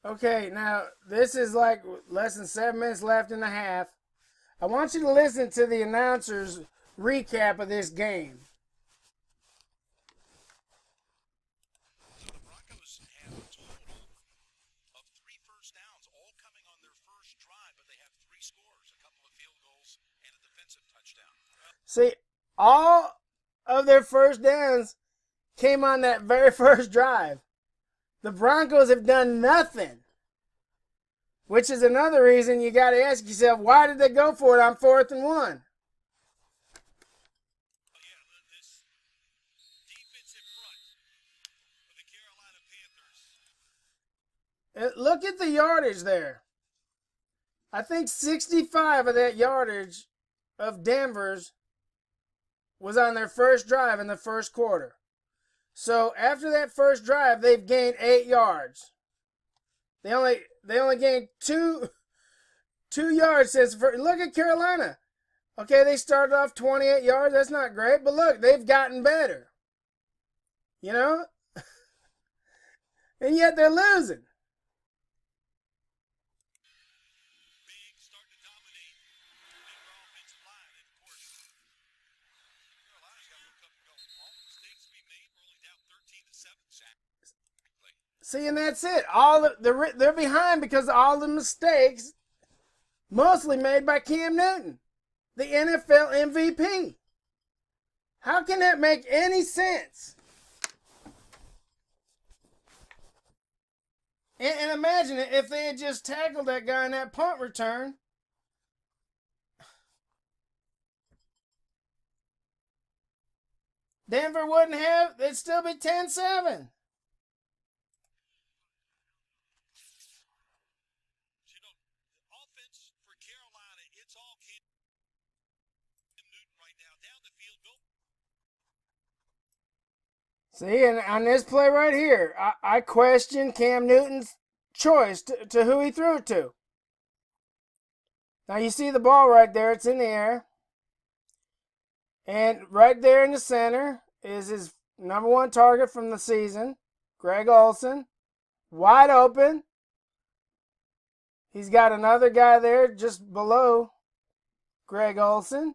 Okay, now this is like less than 7 minutes left in the half. I want you to listen to the announcer's recap of this game. So the Broncos have a total of 3 first downs, all coming on their first drive, but they have 3 scores, a couple of field goals, and a defensive touchdown. See, all of their first downs came on that very first drive. The Broncos have done nothing, which is another reason you got to ask yourself, why did they go for it on 4th and 1? This defensive front for the Carolina Panthers. Look at the yardage there. I think 65 of that yardage of Denver's was on their first drive in the first quarter. So after that first drive, they've gained 8 yards. They only gained two yards since. Look at Carolina. Okay, they started off 28 yards. That's not great, but look, they've gotten better. You know, and yet they're losing. Big starting to dominate Denver offensive line, and of course, Carolina's got to look up and go. All the mistakes we made, we're only down 13-7. Exactly. See, and that's it. They're behind because of all the mistakes, mostly made by Cam Newton, the NFL MVP. How can that make any sense? And imagine it if they had just tackled that guy in that punt return. Denver wouldn't have, they'd still be 10-7. Offense for Carolina, it's all Cam Newton right now. Down the field, go. See, and on this play right here, I question Cam Newton's choice to who he threw it to. Now you see the ball right there, it's in the air. And right there in the center is his number 1 target from the season, Greg Olsen, wide open. He's got another guy there just below Greg Olsen,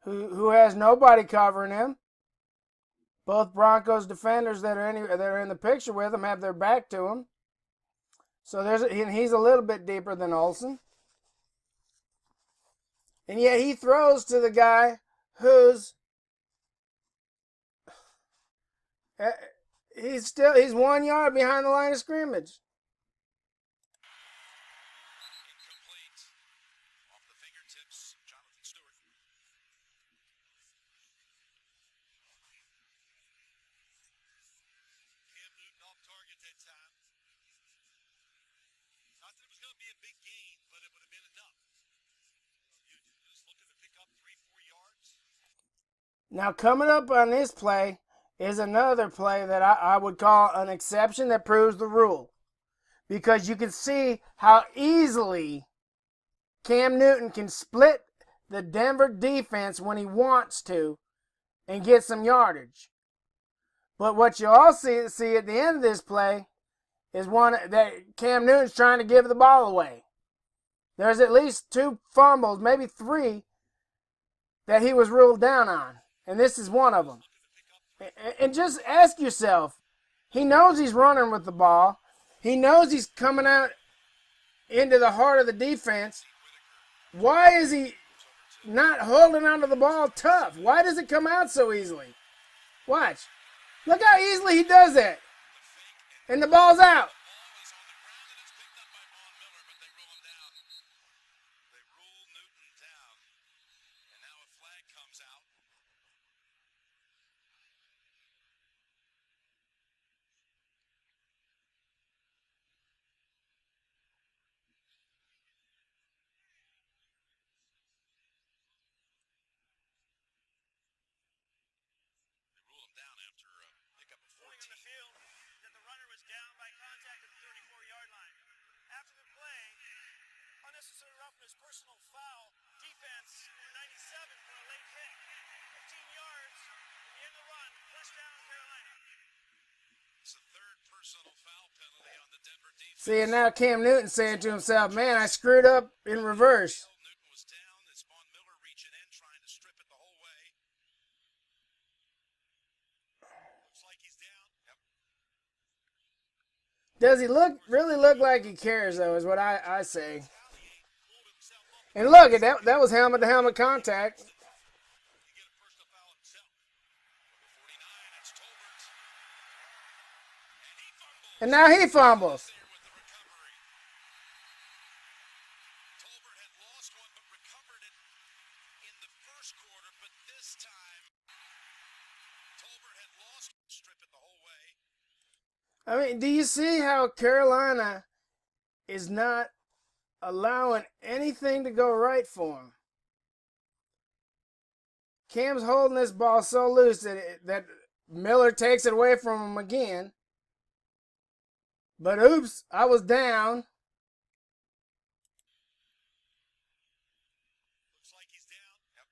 who has nobody covering him. Both Broncos defenders that are in the picture with him have their back to him. So he's a little bit deeper than Olsen. And yet he throws to the guy who's he's 1 yard behind the line of scrimmage. Incomplete. Off the fingertips, Jonathan Stewart. Cam Newton off target that time. Not that it was going to be a big gain, but it would have been enough. You just looking to pick up 3-4 yards. Now coming up on this play is another play that I would call an exception that proves the rule. Because you can see how easily Cam Newton can split the Denver defense when he wants to and get some yardage. But what you also see at the end of this play is one that Cam Newton's trying to give the ball away. There's at least 2 fumbles, maybe 3, that he was ruled down on. And this is one of them. And just ask yourself, he knows he's running with the ball. He knows he's coming out into the heart of the defense. Why is he not holding onto the ball tough? Why does it come out so easily? Watch. Look how easily he does that. And the ball's out. They rule Newton down. And now a flag comes out. They rule him down after a pickup of 14. In the field that the runner was down by contact at the 34-yard line. After the play, unnecessary roughness, personal foul, defense in 97 for a late hit. 15 yards in the end of the run, touchdown Carolina. It's the 3rd personal personal foul penalty on the Denver defense. See, and now Cam Newton saying to himself, man, I screwed up in reverse. Newton was down. It's Von Miller reaching in, trying to strip it the whole way. Looks like he's down. Yep. Does he really look like he cares, though, is what I say. And look, that was helmet-to-helmet contact. He get a personal foul himself. Number 49, it's Tolbert. And he fumbles. And now he fumbles. There with the recovery. Tolbert had lost one but recovered it in the first quarter, but this time Tolbert had lost strip it the whole way. I mean, do you see how Carolina is not allowing anything to go right for him? Cam's holding this ball so loose that Miller takes it away from him again. But oops, I was down. Looks like he's down. Yep.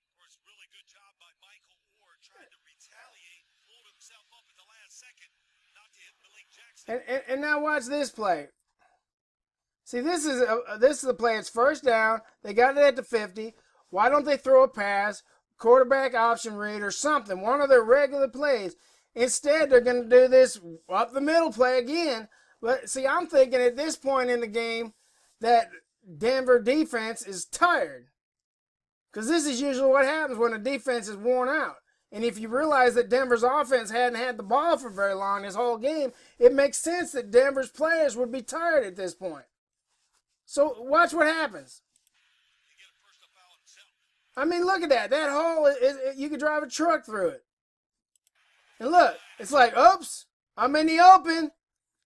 Of course, really good job by Michael Ward trying to retaliate, pulled himself up at the last second, not to hit Malik Jackson. And now watch this play. See, this is the play. It's first down. They got it at the 50. Why don't they throw a pass, quarterback option read, or something? One of their regular plays. Instead, they're going to do this up the middle play again. But see, I'm thinking at this point in the game that Denver defense is tired. Because this is usually what happens when a defense is worn out. And if you realize that Denver's offense hadn't had the ball for very long this whole game, it makes sense that Denver's players would be tired at this point. So watch what happens. He get a personal foul himself. I mean, look at that. That hole, you could drive a truck through it. And look, it's like, oops, I'm in the open.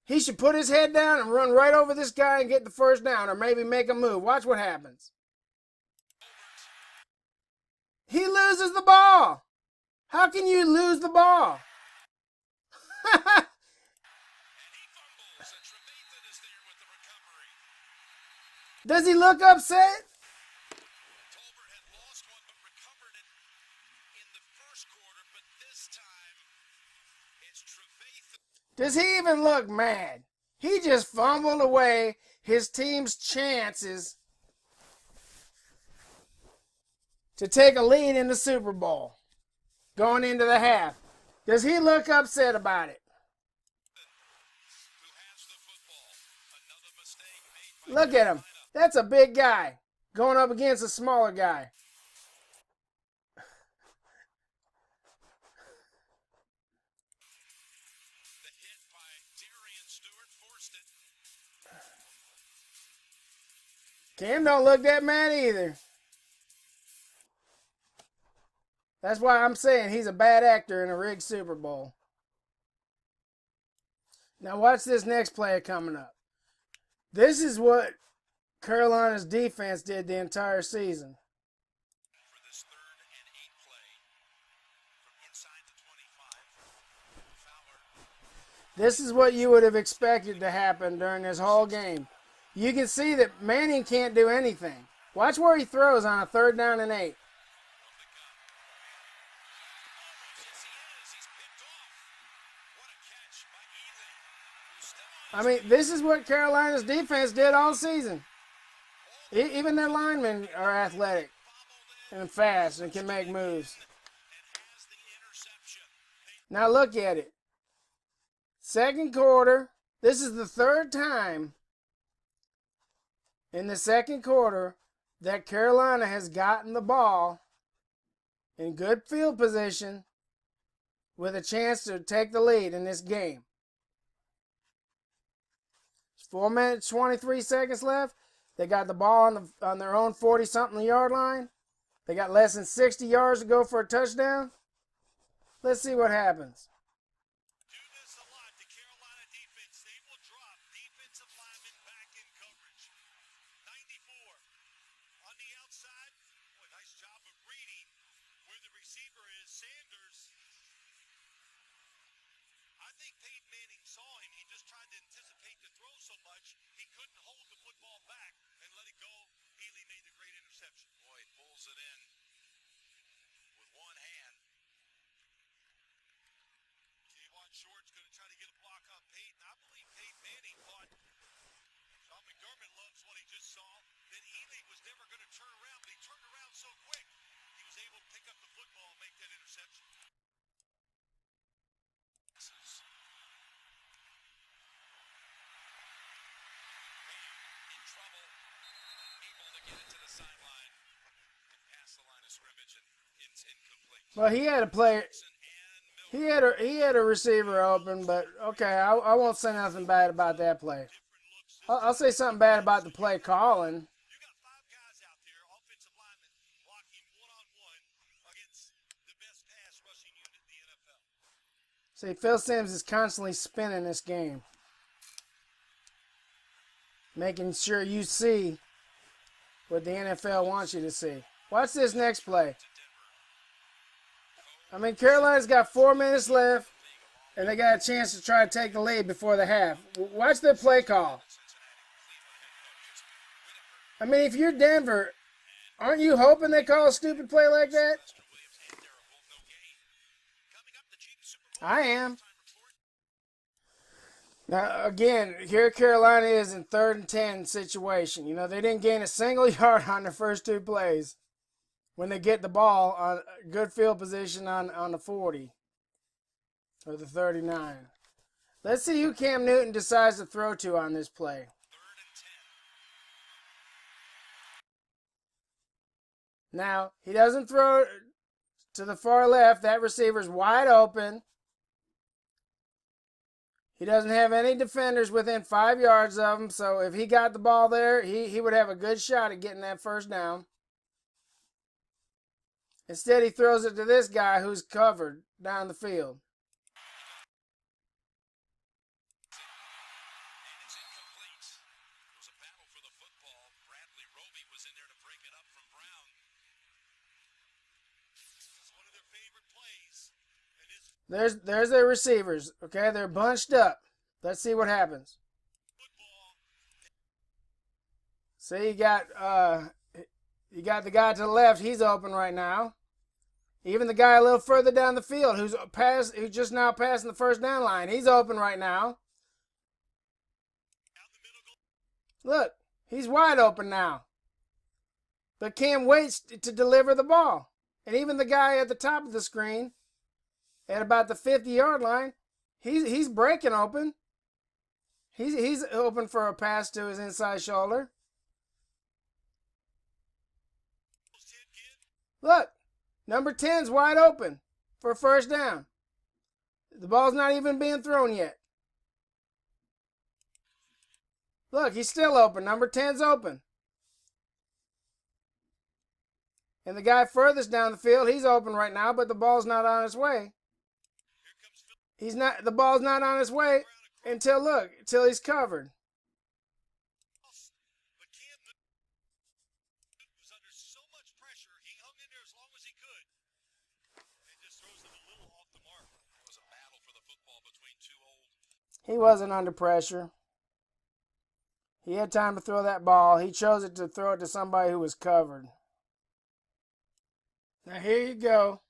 He should put his head down and run right over this guy and get the first down, or maybe make a move. Watch what happens. He loses the ball. How can you lose the ball? And he fumbles, and Trevathan is there with the recovery. Does he look upset? Tolbert had lost one but recovered it in the first quarter, but this time it's Trevathan. Does he even look mad? He just fumbled away his team's chances to take a lead in the Super Bowl going into the half. Does he look upset about it? Who has the football? Another mistake made by Look at him. That's a big guy going up against a smaller guy. The hit by Darian Stewart forced it. Cam don't look that mad either. That's why I'm saying he's a bad actor in a rigged Super Bowl. Now watch this next play coming up. This is what Carolina's defense did the entire season. For this 3rd and 8 play from inside the 25. Fowler. This is what you would have expected to happen during this whole game. You can see that Manning can't do anything. Watch where he throws on a 3rd down and 8. Yes, he is. He's picked off. What a catch by Ely, who's still on I mean, this is what Carolina's defense did all season. Even their linemen are athletic and fast and can make moves. and has the interception. Now look at it. Second quarter. This is the 3rd time in the second quarter that Carolina has gotten the ball in good field position with a chance to take the lead in this game. 4 minutes, 23 seconds left. They got the ball on their own 40-something yard line. They got less than 60 yards to go for a touchdown. Let's see what happens. Do this a lot. The Carolina defense, they will drop defensive linemen back in coverage. 94 on the outside. Boy, nice job of reading where the receiver is. Sanders. I think Peyton Manning saw him. He just tried to anticipate the throw so much he couldn't hold the football back and let it go. Ely made the great interception. Boy, he pulls it in with one hand. See Short's going to try to get a block on Peyton. I believe Peyton Manning thought Sean McDermott loves what he just saw. That Ely was never going to turn around, but he turned around so quick. He was able to pick up the football and make that interception. In trouble, able to get it to the sideline, past the line of scrimmage, and it's incomplete. Well, he had a player. He had a receiver open, but okay, I won't say nothing bad about that play. I'll say something bad about the play calling. You got 5 guys out there, offensive linemen, blocking one-on-one against the best pass rushing unit in the NFL. See, Phil Simms is constantly spinning this game, making sure you see what the NFL wants you to see. Watch this next play. I mean, Carolina's got 4 minutes left, and they got a chance to try to take the lead before the half. Watch their play call. I mean, if you're Denver, aren't you hoping they call a stupid play like that? I am. Now, again, here Carolina is in 3rd and 10 situation. You know, they didn't gain a single yard on their first 2 plays when they get the ball on good field position on the 40 or the 39. Let's see who Cam Newton decides to throw to on this play. Now, he doesn't throw to the far left. That receiver's wide open. He doesn't have any defenders within 5 yards of him, so if he got the ball there, he would have a good shot at getting that first down. Instead, he throws it to this guy who's covered down the field. It's incomplete. It was a battle for the football. Bradley Roby was in there to break it up from Brown. It's one of their favorite plays. And There's their receivers. Okay, they're bunched up. Let's see what happens. football. See, you got the guy to the left. He's open right now. Even the guy a little further down the field who's just now passing the first down line. He's open right now. Look, he's wide open now. But Cam waits to deliver the ball. And even the guy at the top of the screen, at about the 50-yard line, he's breaking open. He's open for a pass to his inside shoulder. Look, number 10's wide open for a first down. The ball's not even being thrown yet. Look, he's still open. Number 10's open. And the guy furthest down the field, he's open right now, but the ball's not on its way. The ball's not on its way until he's covered. But Cam Newton was under so much pressure, he hung in there as long as he could. And just throws it a little off the mark. It was a battle for the football between 2 old. He wasn't under pressure. He had time to throw that ball. He chose to throw it to somebody who was covered. Now here you go.